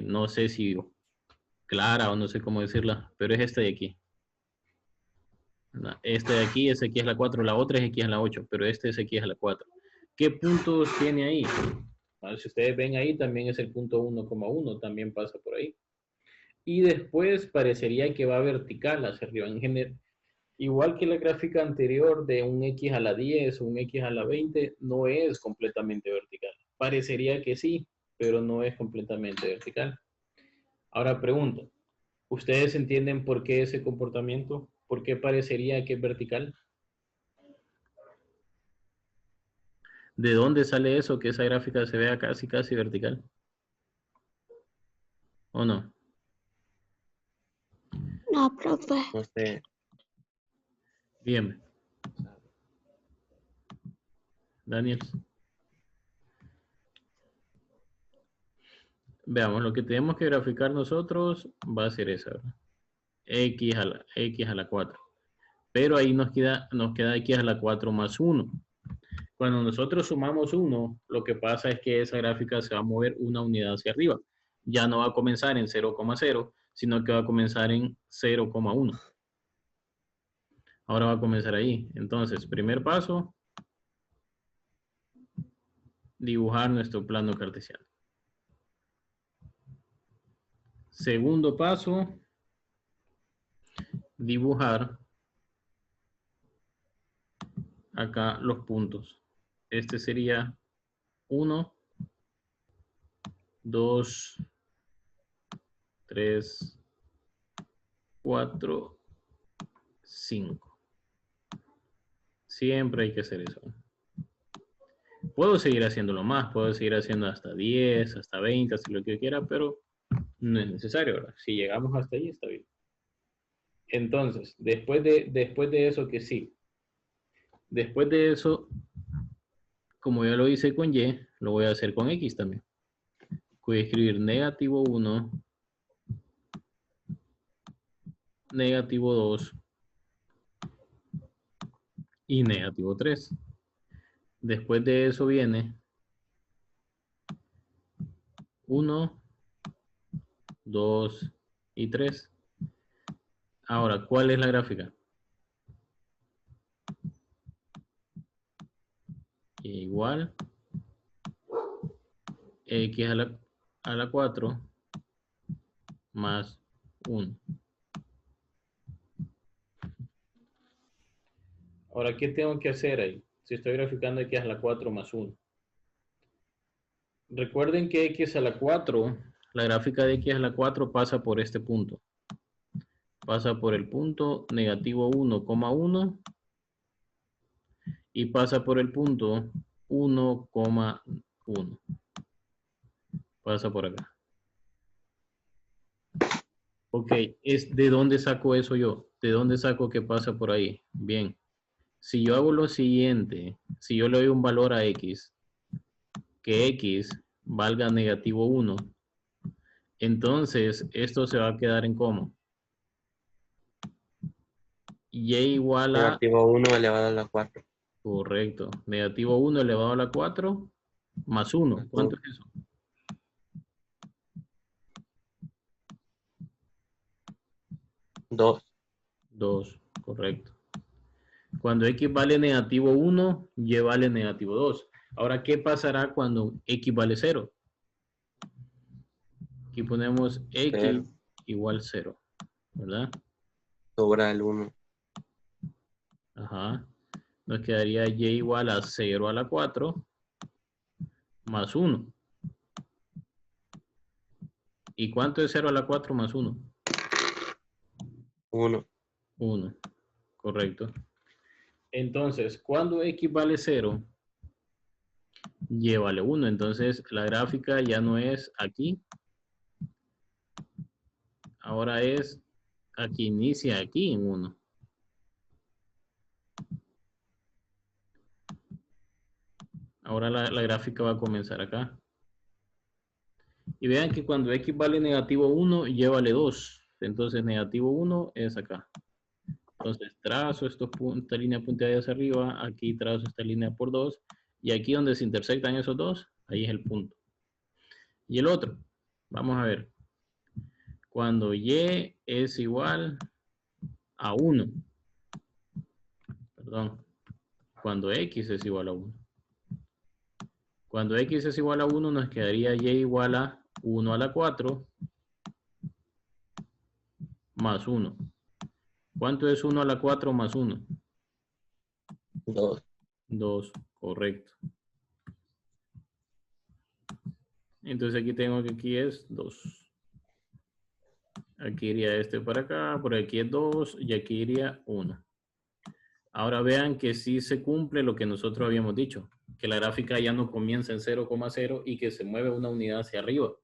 No sé si clara o no sé cómo decirla, pero es esta de aquí. Esta de aquí es aquí es la 4, la otra es aquí es la 8, pero este es aquí es la 4. ¿Qué puntos tiene ahí? Si ustedes ven ahí, también es el punto 1,1, también pasa por ahí. Y después parecería que va vertical hacia arriba. En general, igual que la gráfica anterior de un X a la 10 o un X a la 20, no es completamente vertical. Parecería que sí, pero no es completamente vertical. Ahora pregunto, ¿ustedes entienden por qué ese comportamiento? ¿Por qué parecería que es vertical? ¿De dónde sale eso que esa gráfica se vea casi vertical? ¿O no? No, profe. No sé. Bien. Daniel. Veamos, lo que tenemos que graficar nosotros va a ser esa, ¿verdad? X a la 4. Pero ahí nos queda X a la 4 más 1. Cuando nosotros sumamos 1, lo que pasa es que esa gráfica se va a mover una unidad hacia arriba. Ya no va a comenzar en 0,0, sino que va a comenzar en 0,1. Ahora va a comenzar ahí. Entonces, primer paso, dibujar nuestro plano cartesiano. Segundo paso, dibujar acá los puntos. Este sería 1, 2, 3, 4, 5. Siempre hay que hacer eso. Puedo seguir haciéndolo más, puedo seguir haciendo hasta 10, hasta 20, hasta lo que yo quiera, pero no es necesario, ¿verdad? Si llegamos hasta ahí, está bien. Entonces, después de eso que sí. Después de eso, como ya lo hice con Y, lo voy a hacer con X también. Voy a escribir negativo 1, negativo 2 y negativo 3. Después de eso viene 1, 2 y 3. Ahora, ¿cuál es la gráfica? Igual X a la 4 más 1. Ahora, ¿qué tengo que hacer ahí? Si estoy graficando X a la 4 más 1. Recuerden que X a la 4, la gráfica de X a la 4 pasa por este punto. Pasa por el punto negativo 1,1 y pasa por el punto 1,1. Pasa por acá. Ok, ¿de dónde saco eso yo? ¿De dónde saco que pasa por ahí? Bien, si yo hago lo siguiente, si yo le doy un valor a X, que X valga negativo 1, entonces esto se va a quedar en ¿cómo? Y igual a... Negativo 1 elevado a la 4. Correcto. Negativo 1 elevado a la 4 más 1. ¿Cuánto es eso? 2. 2. Correcto. Cuando X vale negativo 1, Y vale negativo 2. Ahora, ¿qué pasará cuando X vale 0? Aquí ponemos X 0. igual 0. ¿Verdad? Sobra el 1. Ajá. Nos quedaría Y igual a 0 a la 4 más 1. ¿Y cuánto es 0 a la 4 más 1? 1. 1. Correcto. Entonces, cuando X vale 0, Y vale 1. Entonces, la gráfica ya no es aquí. Ahora es aquí, inicia aquí en 1. Ahora la gráfica va a comenzar acá. Y vean que cuando X vale negativo 1, Y vale 2. Entonces, negativo 1 es acá. Entonces, trazo esta línea punteada hacia arriba. Aquí trazo esta línea por 2. Y aquí donde se intersectan esos dos, ahí es el punto. Y el otro. Vamos a ver. Cuando y es igual a 1. Perdón. Cuando x es igual a 1. Cuando x es igual a 1 nos quedaría y igual a 1 a la 4 más 1. ¿Cuánto es 1 a la 4 más 1? 2. 2, correcto. Entonces aquí tengo que aquí es 2. Aquí iría este para acá, por aquí es 2 y aquí iría 1. Ahora vean que sí se cumple lo que nosotros habíamos dicho, que la gráfica ya no comienza en 0,0 y que se mueve una unidad hacia arriba.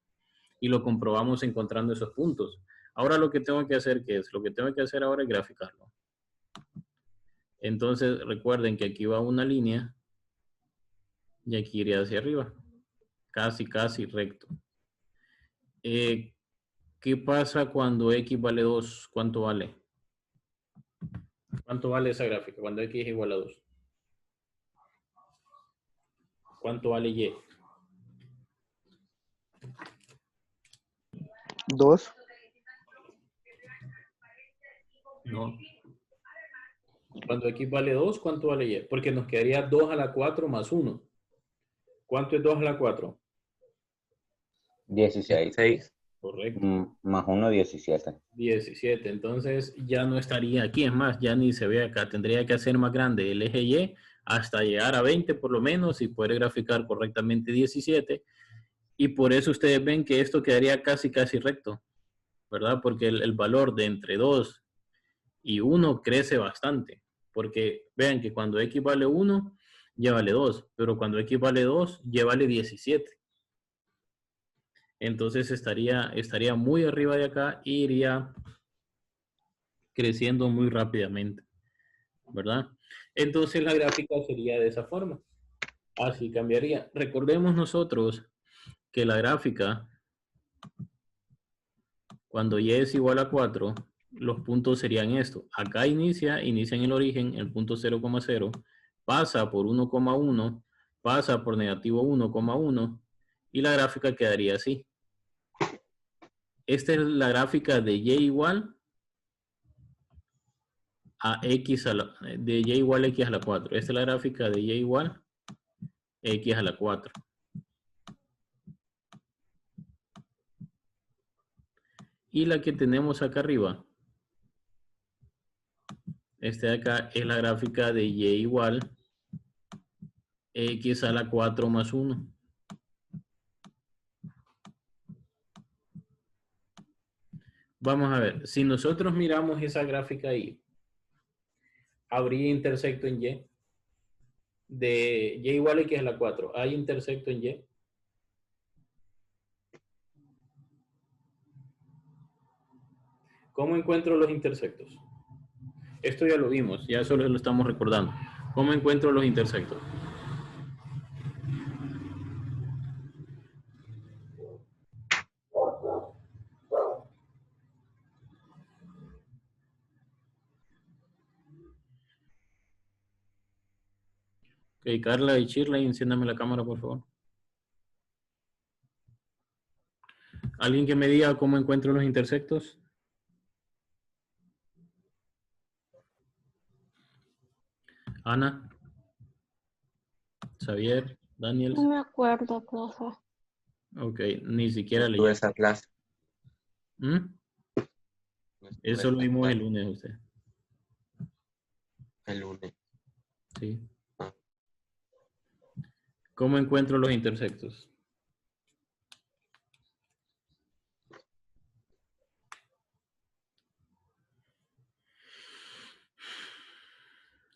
Y lo comprobamos encontrando esos puntos. Ahora lo que tengo que hacer, ¿qué es? Lo que tengo que hacer ahora es graficarlo. Entonces recuerden que aquí va una línea y aquí iría hacia arriba. Casi, casi recto. ¿Qué pasa cuando x vale 2? ¿Cuánto vale? ¿Cuánto vale esa gráfica cuando x es igual a 2? ¿Cuánto vale y? 2. No. Cuando x vale 2, ¿cuánto vale y? Porque nos quedaría 2 a la 4 más 1. ¿Cuánto es 2 a la 4? 16. 6. Correcto. Más 1, 17. 17. Entonces ya no estaría aquí. Es más, ya ni se ve acá. Tendría que hacer más grande el eje Y hasta llegar a 20 por lo menos y poder graficar correctamente 17. Y por eso ustedes ven que esto quedaría casi, casi recto, ¿verdad? Porque el valor de entre 2 y 1 crece bastante. Porque vean que cuando x vale 1, ya vale 2. Pero cuando x vale 2, ya vale 17. Entonces estaría muy arriba de acá e iría creciendo muy rápidamente, ¿verdad? Entonces la gráfica sería de esa forma. Así cambiaría. Recordemos nosotros que la gráfica, cuando y es igual a 4, los puntos serían esto. Acá inicia en el origen, el punto 0,0, pasa por 1,1, pasa por negativo 1,1 y la gráfica quedaría así. Esta es la gráfica de y igual a x de y igual a x a la 4. Esta es la gráfica de y igual a x a la 4. Y la que tenemos acá arriba, este de acá es la gráfica de y igual a x a la 4 más 1. Vamos a ver, si nosotros miramos esa gráfica ahí, habría intersecto en y. De y igual a x a la 4, ¿hay intersecto en y? ¿Cómo encuentro los intersectos? Esto ya lo vimos, ya solo lo estamos recordando. ¿Cómo encuentro los intersectos? Ok, Carla y Shirley, enciéndame la cámara, por favor. ¿Alguien que me diga cómo encuentro los intersectos? Ana, Xavier, Daniel. No me acuerdo, profe. Ok, ni siquiera Tuve leí. esa clase. ¿Mm? No estuve Eso lo esa vimos el clase lunes usted. el lunes. Sí. Ah. ¿Cómo encuentro los intersectos?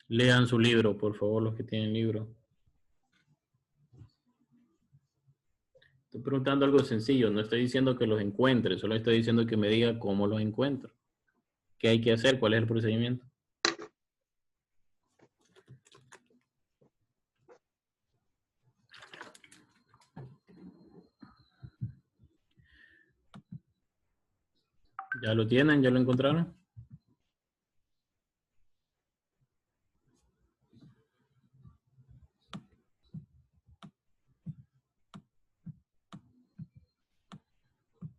Lean su libro, por favor, los que tienen libro. Estoy preguntando algo sencillo, no estoy diciendo que los encuentre, solo estoy diciendo que me diga cómo los encuentro. ¿Qué hay que hacer? ¿Cuál es el procedimiento? ¿Ya lo tienen? ¿Ya lo encontraron?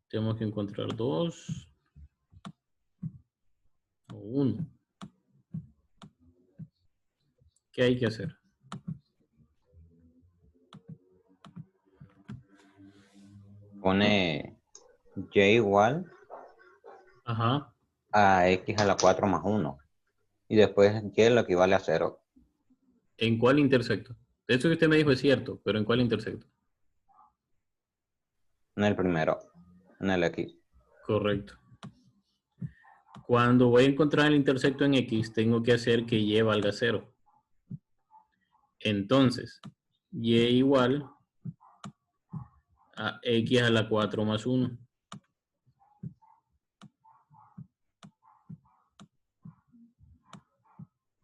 Tenemos que encontrar 2 o 1. ¿Qué hay que hacer? Pone y igual Ajá. a x a la 4 más 1. Y después y lo equivale a 0. ¿En cuál intersecto? Eso que usted me dijo es cierto, pero ¿en cuál intersecto? En el primero, en el x. Correcto. Cuando voy a encontrar el intersecto en X, tengo que hacer que Y valga 0. Entonces, Y igual a X a la 4 más 1.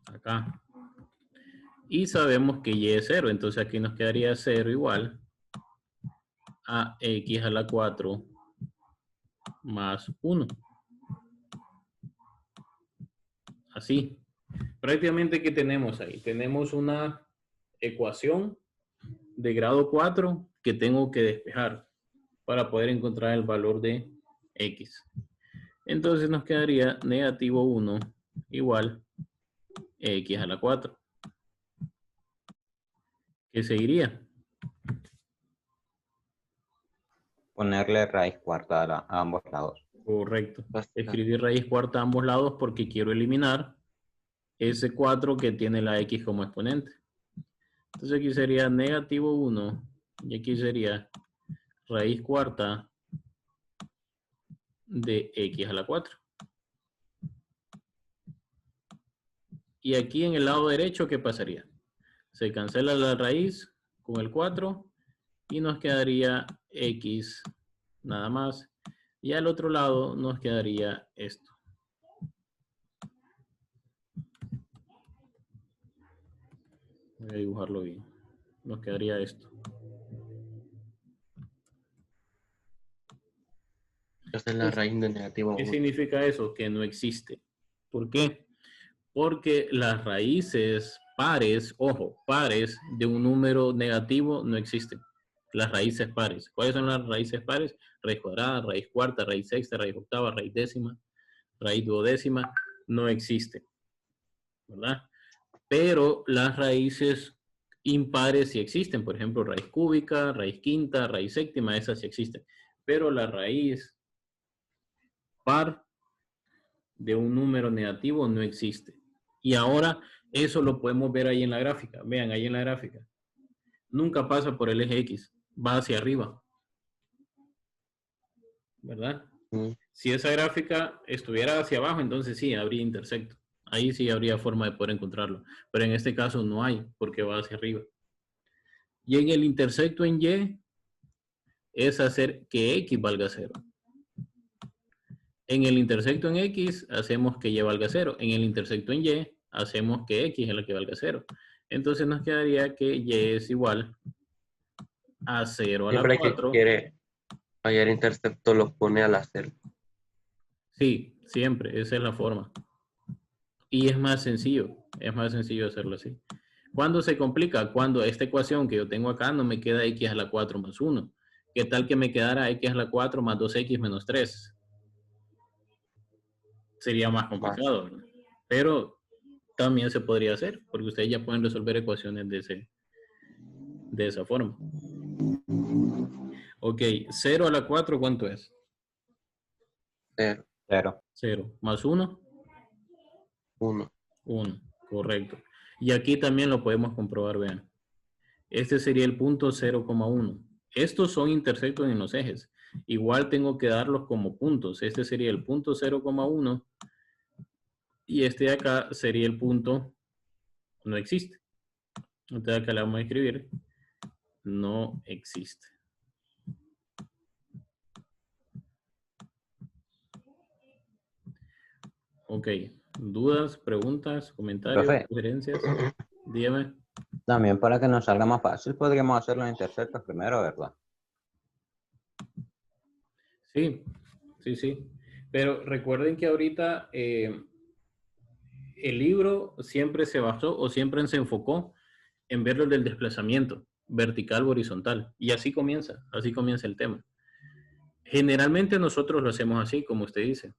Acá. Y sabemos que Y es 0, entonces aquí nos quedaría 0 igual a X a la 4 más 1. Así. Prácticamente, ¿qué tenemos ahí? Tenemos una ecuación de grado 4 que tengo que despejar para poder encontrar el valor de X. Entonces nos quedaría negativo 1 igual X a la 4. ¿Qué seguiría? Ponerle raíz cuarta a ambos lados. Correcto. Basta. Escribir raíz cuarta a ambos lados porque quiero eliminar ese 4 que tiene la X como exponente. Entonces aquí sería negativo 1 y aquí sería raíz cuarta de X a la 4. Y aquí en el lado derecho, ¿qué pasaría? Se cancela la raíz con el 4 y nos quedaría X nada más. Y al otro lado nos quedaría esto. Voy a dibujarlo bien. Nos quedaría esto. Esta es la raíz de negativo ¿Qué 1. significa eso? Que no existe. ¿Por qué? Porque las raíces pares, ojo, pares de un número negativo no existen. Las raíces pares. ¿Cuáles son las raíces pares? Raíz cuadrada, raíz cuarta, raíz sexta, raíz octava, raíz décima, raíz duodécima. No existen, ¿verdad? Pero las raíces impares sí existen. Por ejemplo, raíz cúbica, raíz quinta, raíz séptima, esas sí existen. Pero la raíz par de un número negativo no existe. Y ahora eso lo podemos ver ahí en la gráfica. Vean, ahí en la gráfica. Nunca pasa por el eje X, va hacia arriba. ¿Verdad? Si esa gráfica estuviera hacia abajo, entonces sí, habría intersecto. Ahí sí habría forma de poder encontrarlo. Pero en este caso no hay, porque va hacia arriba. Y en el intersecto en Y es hacer que X valga 0. En el intersecto en X hacemos que Y valga 0. En el intersecto en Y hacemos que X es la que valga 0. Entonces nos quedaría que Y es igual a 0 a la Siempre 4. que quiere hallar intercepto lo pone al hacer. Sí, siempre, esa es la forma. Y es más sencillo hacerlo así. ¿Cuándo se complica? Cuando esta ecuación que yo tengo acá no me queda X a la 4 más 1. ¿Qué tal que me quedara X a la 4 más 2X menos 3? Sería más complicado, ¿verdad? Pero también se podría hacer, porque ustedes ya pueden resolver ecuaciones de esa forma. Ok, 0 a la 4, ¿cuánto es? 0, 0. 0. Más 1, 1. 1. Correcto. Y aquí también lo podemos comprobar, vean. Este sería el punto 0,1. Estos son intersectos en los ejes. Igual tengo que darlos como puntos. Este sería el punto 0,1 y este de acá sería el punto no existe. Entonces acá le vamos a escribir no existe. Ok. ¿Dudas, preguntas, comentarios, Profe, sugerencias? Dígame. también para que nos salga más fácil, podríamos hacer los intersectos primero, ¿verdad? Sí, sí, sí. Pero recuerden que ahorita el libro siempre se basó o siempre se enfocó en verlo del desplazamiento vertical o horizontal. Y así comienza el tema. Generalmente nosotros lo hacemos así, como usted dice.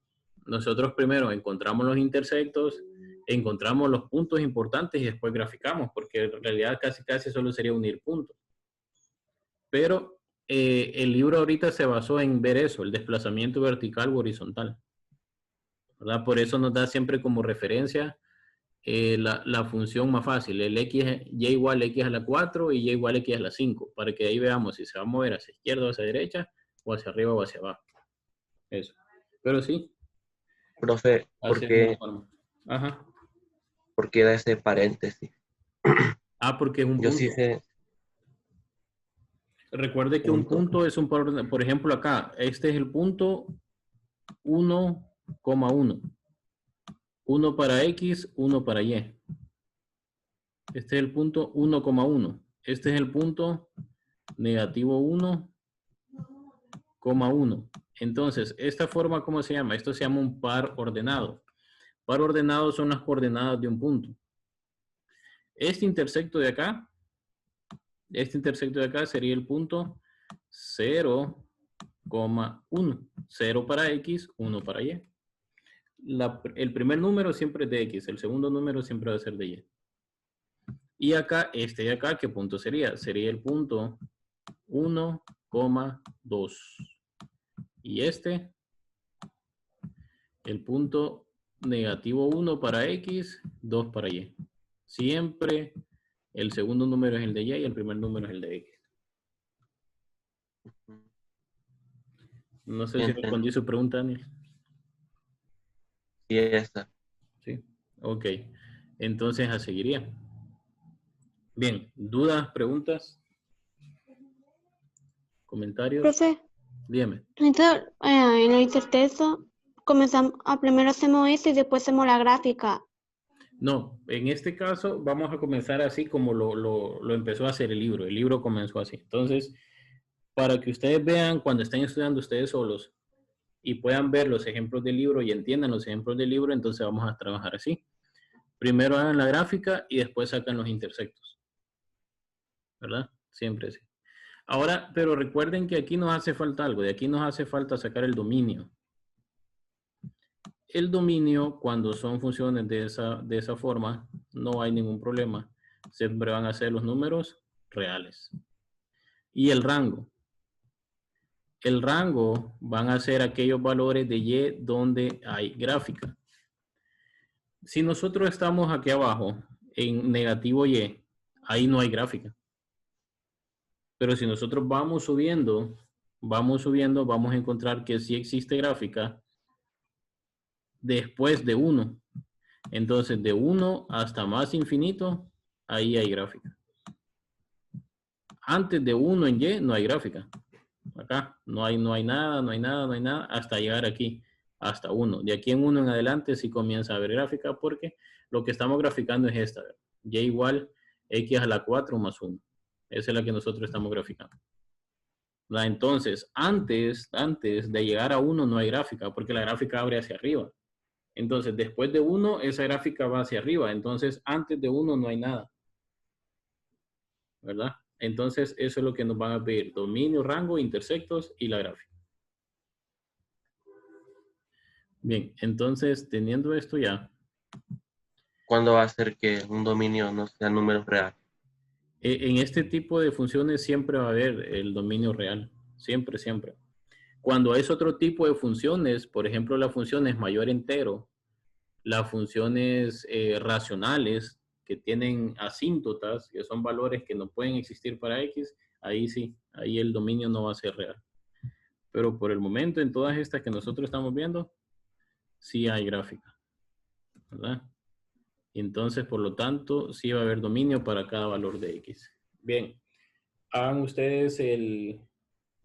Nosotros primero encontramos los intersectos, encontramos los puntos importantes y después graficamos, porque en realidad casi solo sería unir puntos. Pero el libro ahorita se basó en ver eso, el desplazamiento vertical o horizontal, ¿verdad? Por eso nos da siempre como referencia la función más fácil, el x, y igual a x a la 4 y y igual a x a la 5, para que ahí veamos si se va a mover hacia izquierda o hacia derecha, o hacia arriba o hacia abajo. Eso. Pero sí, Profe, así es una forma. Ajá. ¿por qué da ese paréntesis? Ah, porque es un Yo sí punto. sé Recuerde que un punto. punto es un por ejemplo acá, este es el punto 1,1. 1 para X, 1 para Y. Este es el punto 1,1. Este es el punto negativo 1,1. Entonces, esta forma, ¿cómo se llama? Esto se llama un par ordenado. Par ordenado son las coordenadas de un punto. Este intersecto de acá sería el punto 0,1. 0 para X, 1 para Y. El primer número siempre es de X, el segundo número siempre va a ser de Y. Y acá, este de acá, ¿qué punto sería? Sería el punto 1,2. Y este, el punto negativo 1 para X, 2 para Y. Siempre el segundo número es el de Y y el primer número es el de X. No sé si respondí su pregunta, Daniel. Sí, esa. Sí. Ok. Entonces, a seguiría. Bien. ¿Dudas, preguntas, comentarios? Profe, Dígame. entonces, en el intertexto primero hacemos esto y después hacemos la gráfica. No, en este caso vamos a comenzar así como lo empezó a hacer el libro. El libro comenzó así. Entonces, para que ustedes vean cuando estén estudiando ustedes solos y puedan ver los ejemplos del libro y entiendan los ejemplos del libro, entonces vamos a trabajar así. Primero hagan la gráfica y después sacan los intersectos. ¿Verdad? Siempre así. Ahora, pero recuerden que aquí nos hace falta algo. De aquí nos hace falta sacar el dominio. El dominio, cuando son funciones de esa forma, no hay ningún problema. Siempre van a ser los números reales. Y el rango. El rango van a ser aquellos valores de Y donde hay gráfica. Si nosotros estamos aquí abajo en negativo Y, ahí no hay gráfica. Pero si nosotros vamos subiendo, vamos a encontrar que sí existe gráfica después de 1. Entonces, de 1 hasta más infinito, ahí hay gráfica. Antes de 1 en Y no hay gráfica. Acá no hay nada, hasta llegar aquí, hasta 1. De aquí en 1 en adelante sí comienza a haber gráfica porque lo que estamos graficando es esta. Y igual X a la 4 más 1. Esa es la que nosotros estamos graficando. Entonces, antes de llegar a 1 no hay gráfica porque la gráfica abre hacia arriba. Entonces, después de 1, esa gráfica va hacia arriba. Entonces, antes de 1 no hay nada. ¿Verdad? Entonces, eso es lo que nos van a pedir. Dominio, rango, intersectos y la gráfica. Bien, entonces, teniendo esto ya. ¿Cuándo va a ser que un dominio no sea números reales? En este tipo de funciones siempre va a haber el dominio real. Siempre, siempre. Cuando es otro tipo de funciones, por ejemplo, la función es mayor entero, las funciones racionales que tienen asíntotas, que son valores que no pueden existir para X, ahí sí, ahí el dominio no va a ser real. Pero por el momento, en todas estas que nosotros estamos viendo, sí hay gráfica, ¿verdad? Entonces, por lo tanto, sí va a haber dominio para cada valor de X. Bien, hagan ustedes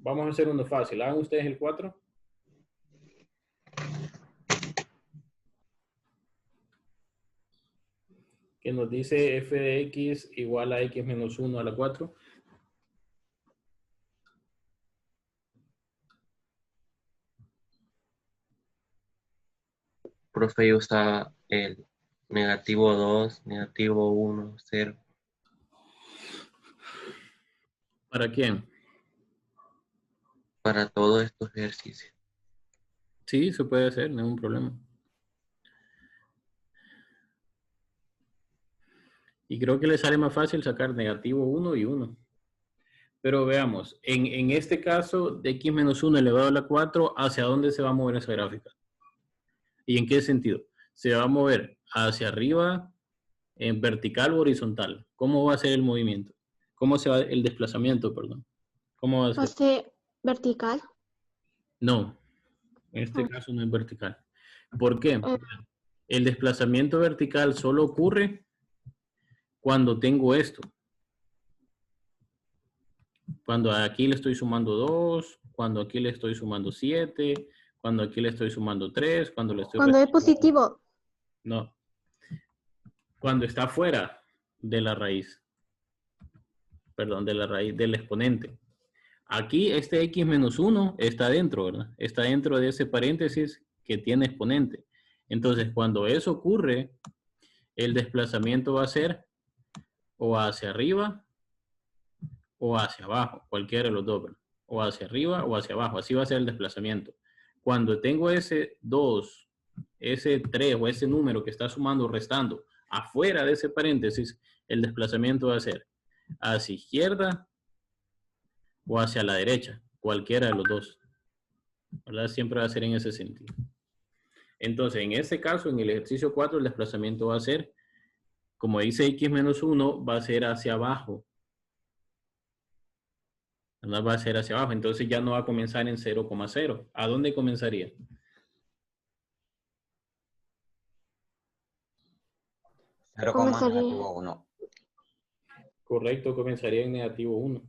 vamos a hacer uno fácil, hagan ustedes el 4. Que nos dice f de x igual a x menos 1 a la 4. Profe usa el negativo 2, negativo 1, 0. ¿Para quién? para todos estos ejercicios. Sí, se puede hacer, no hay un problema. Y creo que le sale más fácil sacar negativo 1 y 1. Pero veamos, en este caso, de x menos 1 elevado a la 4, ¿hacia dónde se va a mover esa gráfica? ¿Y en qué sentido? Se va a mover hacia arriba, en vertical o horizontal. ¿Cómo va a ser el movimiento? ¿Cómo se va el desplazamiento, perdón? ¿Cómo va a Va a ser? ser vertical. No, en este caso no es vertical. ¿Por qué? Eh, El desplazamiento vertical solo ocurre cuando tengo esto. Cuando aquí le estoy sumando 2, cuando aquí le estoy sumando 7, cuando aquí le estoy sumando 3, cuando le estoy Cuando es restando. positivo. No, cuando está fuera de la raíz. Perdón, de la raíz del exponente. Aquí este x menos 1 está dentro, ¿verdad? Está dentro de ese paréntesis que tiene exponente. Entonces, cuando eso ocurre, el desplazamiento va a ser o hacia arriba o hacia abajo, cualquiera de los dos, ¿verdad? O hacia arriba o hacia abajo, así va a ser el desplazamiento. Cuando tengo ese 2, ese 3 o ese número que está sumando o restando afuera de ese paréntesis, el desplazamiento va a ser hacia izquierda o hacia la derecha, cualquiera de los dos, ¿verdad? Siempre va a ser en ese sentido. Entonces, en este caso, en el ejercicio 4, el desplazamiento va a ser, como dice x menos 1, va a ser hacia abajo. ¿Verdad? Va a ser hacia abajo. Entonces ya no va a comenzar en 0,0. ¿A dónde comenzaría? 0, Comenzaría. negativo 1. Correcto, comenzaría en negativo 1.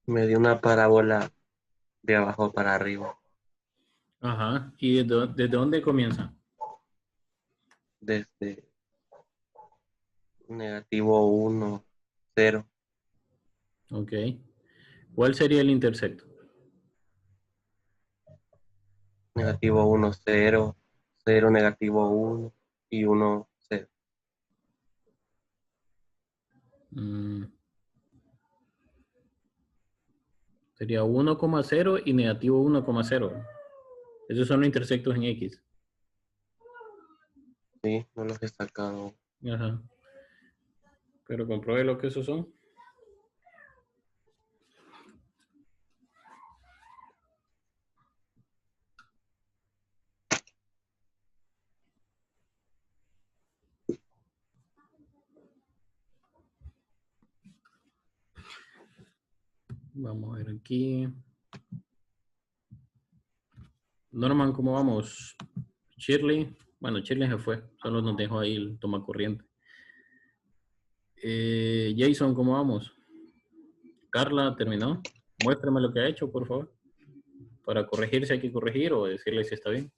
Me dio una parábola de abajo para arriba, Ajá. ¿Y desde dónde comienza? desde negativo 1, 0, Ok. ¿Cuál sería el intersecto? negativo 1, 0, 0, negativo 1 y 1, 0. Mm, sería 1,0 y negativo 1,0. Esos son los intersectos en X. Sí, no los he sacado. Ajá. Pero compruebe lo que esos son. Vamos a ver aquí. Norman, ¿cómo vamos? Shirley. Bueno, Shirley se fue. Solo nos dejó ahí el toma corriente. Jason, ¿cómo vamos? Carla, ¿terminó? Muéstrame lo que ha hecho, por favor. Para corregir si hay que corregir o decirle si está bien.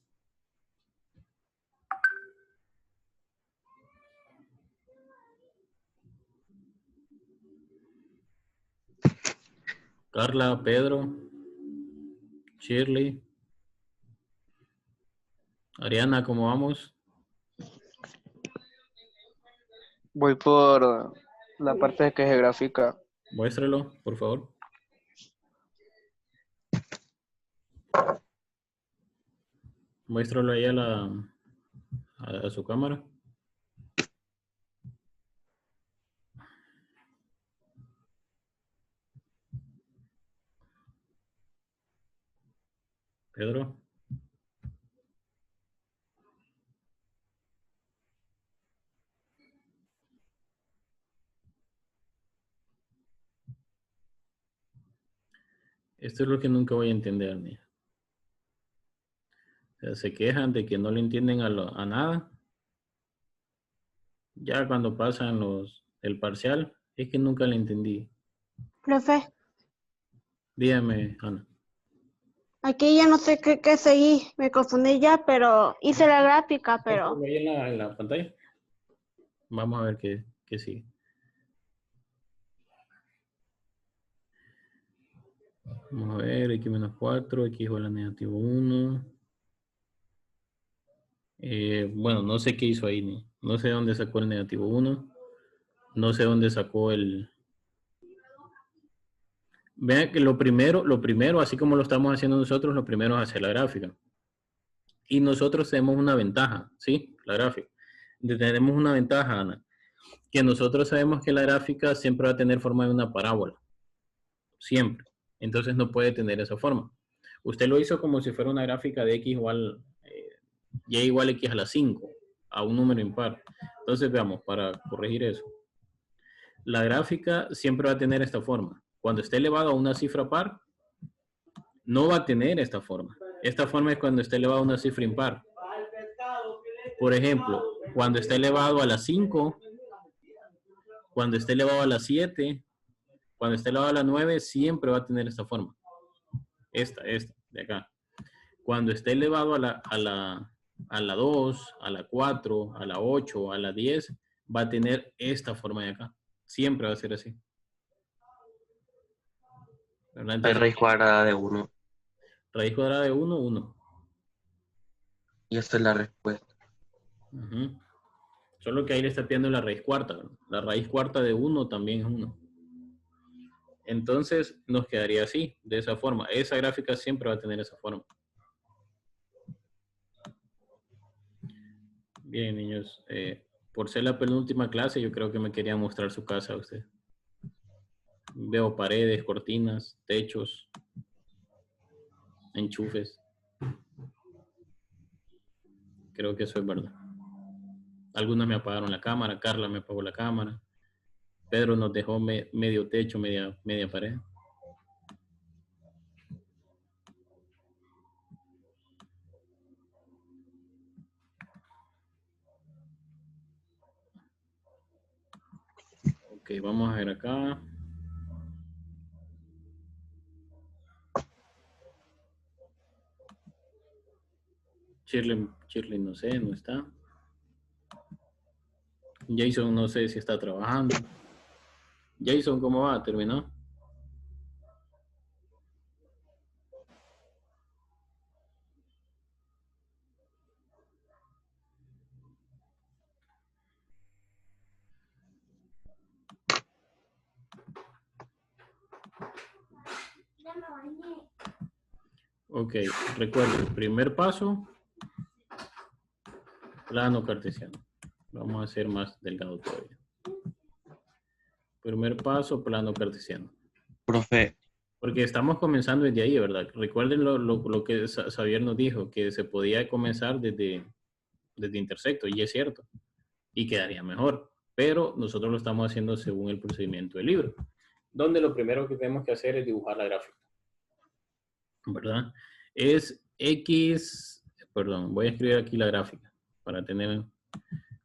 Carla, Pedro, Shirley, Ariana, ¿cómo vamos? Voy por la parte de que es gráfica. Muéstrelo, por favor. Muéstralo ahí a su cámara. Pedro. Esto es lo que nunca voy a entender, mía. O sea, se quejan de que no le entienden a nada. Ya cuando pasan el parcial, es que nunca le entendí. Profe, Dígame, Ana. aquí ya no sé qué seguí, me confundí ya, pero hice la gráfica, pero Ahí en la pantalla. Vamos a ver qué sigue. Vamos a ver, x menos 4, x igual a negativo 1. Bueno, no sé qué hizo ahí, ¿no? No sé dónde sacó el negativo 1. No sé dónde sacó el... Vean que lo primero, así como lo estamos haciendo nosotros, lo primero es hacer la gráfica. Y nosotros tenemos una ventaja, ¿sí? La gráfica. Tenemos una ventaja, Ana, que nosotros sabemos que la gráfica siempre va a tener forma de una parábola. Siempre. Entonces no puede tener esa forma. Usted lo hizo como si fuera una gráfica de x igual, y igual x a la 5, a un número impar. Entonces veamos, para corregir eso. La gráfica siempre va a tener esta forma. Cuando esté elevado a una cifra par, no va a tener esta forma. Esta forma es cuando esté elevado a una cifra impar. Por ejemplo, cuando esté elevado a la 5, cuando esté elevado a la 7, cuando esté elevado a la 9, siempre va a tener esta forma. Esta, de acá. Cuando esté elevado a la 2, a la 4, a la 8, a la 10, va a tener esta forma de acá. Siempre va a ser así. ¿Verdad? Hay Entonces, raíz cuadrada de 1. raíz cuadrada de 1, 1. Y esa es la respuesta. Uh-huh. Solo que ahí le está pidiendo la raíz cuarta. La raíz cuarta de 1 también es 1. Entonces nos quedaría así, de esa forma. Esa gráfica siempre va a tener esa forma. Bien, niños. Por ser la penúltima clase, yo creo que me quería mostrar su casa a usted. Veo paredes, cortinas, techos, enchufes. Creo que eso es verdad. Algunos me apagaron la cámara, Carla me apagó la cámara. Pedro nos dejó medio techo, media pared. Ok, vamos a ver acá. Shirley no sé, no está. Jason no sé si está trabajando. Jason, ¿cómo va? ¿Terminó? Ok, recuerden, primer paso, plano cartesiano. Vamos a hacer más delgado todavía. Primer paso, plano cartesiano. Profe, Porque estamos comenzando desde ahí, ¿verdad? Recuerden lo que Xavier nos dijo, que se podía comenzar desde intersecto, y es cierto, y quedaría mejor. Pero nosotros lo estamos haciendo según el procedimiento del libro, donde lo primero que tenemos que hacer es dibujar la gráfica, ¿verdad? Es X, perdón, voy a escribir aquí la gráfica para tener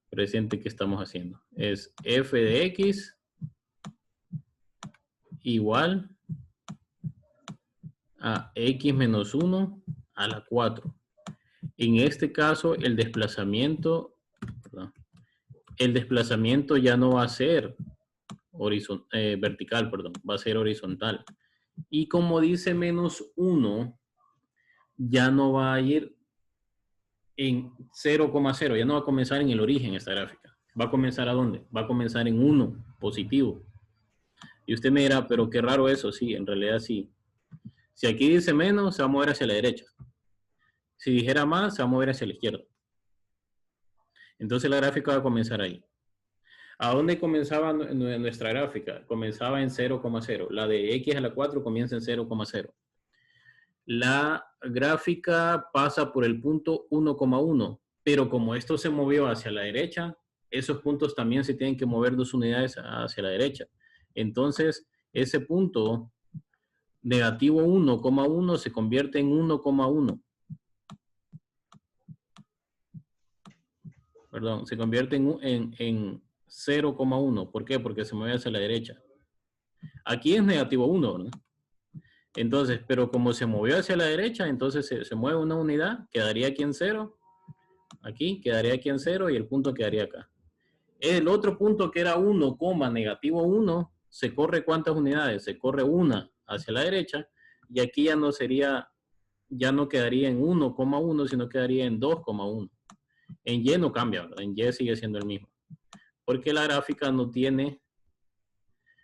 presente qué estamos haciendo. Es f de X igual a x menos 1 a la 4. En este caso, el desplazamiento ya no va a ser vertical, perdón, va a ser horizontal. Y como dice menos 1, ya no va a ir en 0,0, ya no va a comenzar en el origen esta gráfica. ¿Va a comenzar a dónde? Va a comenzar en 1, positivo. Y usted me dirá, pero qué raro eso. Sí, en realidad sí. Si aquí dice menos, se va a mover hacia la derecha. Si dijera más, se va a mover hacia la izquierda. Entonces la gráfica va a comenzar ahí. ¿A dónde comenzaba nuestra gráfica? Comenzaba en 0,0. La de x a la 4 comienza en 0,0. La gráfica pasa por el punto 1,1, pero como esto se movió hacia la derecha, esos puntos también se tienen que mover 2 unidades hacia la derecha. Entonces, ese punto negativo 1,1 se convierte en 1,1. Perdón, se convierte en 0,1. ¿Por qué? Porque se mueve hacia la derecha. Aquí es negativo 1, ¿verdad? Entonces, pero como se movió hacia la derecha, entonces se mueve una unidad, quedaría aquí en 0. Aquí, quedaría aquí en 0 y el punto quedaría acá. El otro punto que era 1, negativo 1, se corre ¿cuántas unidades? Se corre una hacia la derecha y aquí ya no sería, ya no quedaría en 1,1, sino quedaría en 2,1. En Y no cambia, ¿verdad? En Y sigue siendo el mismo. Porque la gráfica no tiene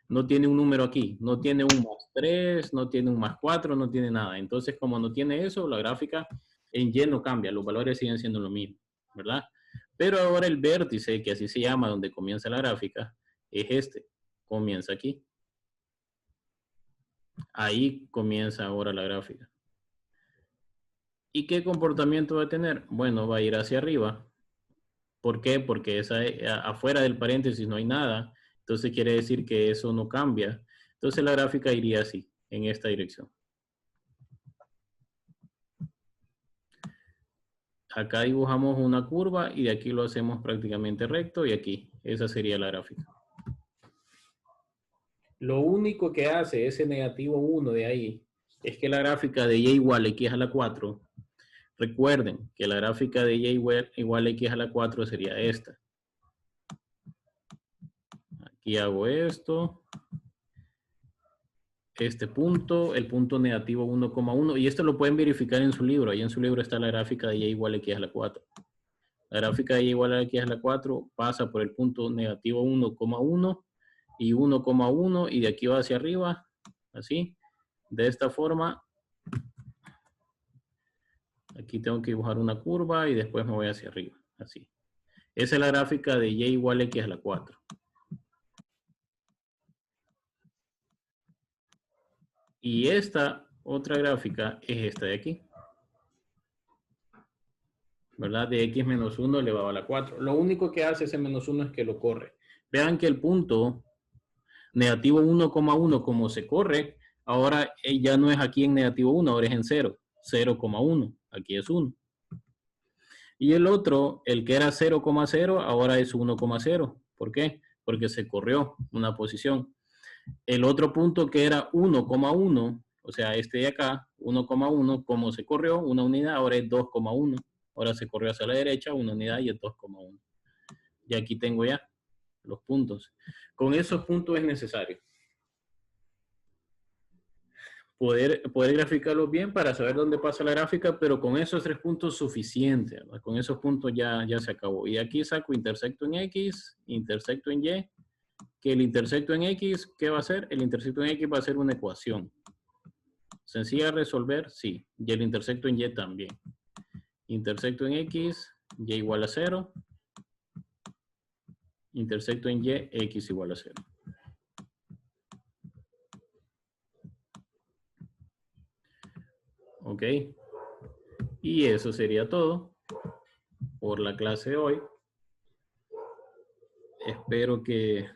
un número aquí. No tiene un más 3, no tiene un más 4, no tiene nada. Entonces, como no tiene eso, la gráfica en Y no cambia. Los valores siguen siendo lo mismo, ¿verdad? Pero ahora el vértice, que así se llama, donde comienza la gráfica, es este. Comienza aquí. Ahí comienza ahora la gráfica. ¿Y qué comportamiento va a tener? Bueno, va a ir hacia arriba. ¿Por qué? Porque afuera del paréntesis no hay nada. Entonces quiere decir que eso no cambia. Entonces la gráfica iría así, en esta dirección. Acá dibujamos una curva y de aquí lo hacemos prácticamente recto y aquí. Esa sería la gráfica. Lo único que hace ese negativo 1 de ahí es que la gráfica de y igual a x a la 4, recuerden que la gráfica de y igual a x a la 4 sería esta. Aquí hago esto. Este punto, el punto negativo 1,1. Y esto lo pueden verificar en su libro. Ahí en su libro está la gráfica de y igual a x a la 4. La gráfica de y igual a x a la 4 pasa por el punto negativo 1,1 y 1,1 y de aquí va hacia arriba, así. De esta forma, aquí tengo que dibujar una curva y después me voy hacia arriba, así. Esa es la gráfica de y igual a x a la 4. Y esta otra gráfica es esta de aquí. ¿Verdad? De x menos 1 elevado a la 4. Lo único que hace ese menos 1 es que lo corre. Vean que el punto negativo 1,1 como se corre, ahora ya no es aquí en negativo 1, ahora es en 0. 0,1. Aquí es 1. Y el otro, el que era 0,0, ahora es 1,0. ¿Por qué? Porque se corrió una posición. El otro punto que era 1,1, o sea, este de acá, 1,1, como se corrió una unidad, ahora es 2,1. Ahora se corrió hacia la derecha, una unidad y es 2,1. Y aquí tengo ya los puntos. Con esos puntos es necesario poder graficarlos bien para saber dónde pasa la gráfica, pero con esos 3 puntos suficiente, ¿verdad? Con esos puntos ya se acabó. Y aquí saco intersecto en X, intersecto en Y, que el intersecto en X, ¿qué va a hacer? El intersecto en X va a ser una ecuación. ¿Sencilla de resolver? Sí. Y el intersecto en Y también. Intersecto en X, Y igual a 0. Intersecto en Y, X igual a 0. Ok. Y eso sería todo por la clase de hoy. Espero que